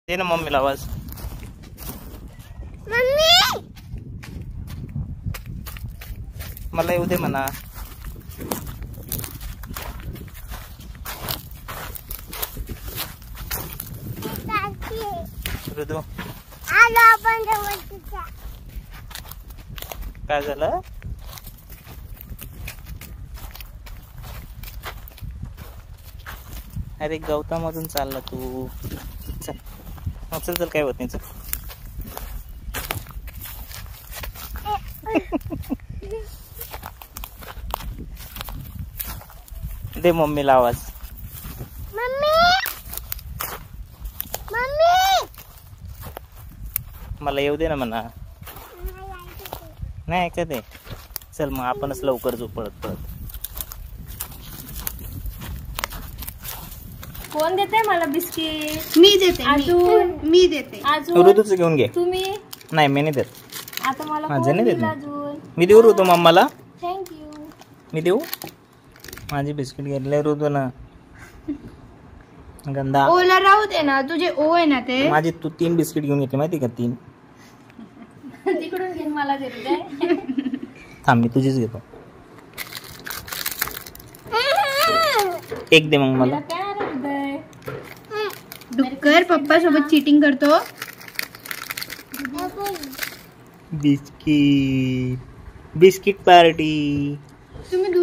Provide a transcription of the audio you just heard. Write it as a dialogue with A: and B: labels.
A: दे ना मम्मीला आवाज.
B: मम्मी
A: मला येऊ दे म्हणा. ऋतू
B: आलो आपण जवळच्या.
A: काय झालं? अरे गवतामधून चालला तू. चल चल चल, काय होत नाही. चल दे मम्मीला आवाज.
B: मम्मी मम्मी
A: मला येऊ दे ना म्हणा. नाही ऐकत आहे. चल मग आपणच लवकर जाऊ पळत पळत.
C: कोण देते मला बिस्किट?
B: मी देते.
C: अजून
B: मी देते.
C: अजून
A: ऋतूच घेऊन घे.
C: तुम्ही
A: नाही मी नाही देत.
C: आता मला
A: माझं
C: कोण
A: नाही देत
C: देईल
A: मी.
C: अजून?
A: मी देऊ ऋतू मम्माला.
C: थँक्यू.
A: मी देऊ. माझी बिस्किट घेतले ऋतू ना. गंदा.
B: ओला राहू दे ना. तुझे ओ आहे ना ते.
A: माझी तू 3 बिस्किट घेऊन घेतली माहिती का? 3.
C: तिकडून घेऊन मला देते काय?
A: थांब मी तुझीच घेतो. एक दे मग मला.
C: मला काय हृदय?
B: डुक्कर पप्पा सोबत चीटिंग करतो.
A: Biscuit biscuit party.
B: तुम्ही दूध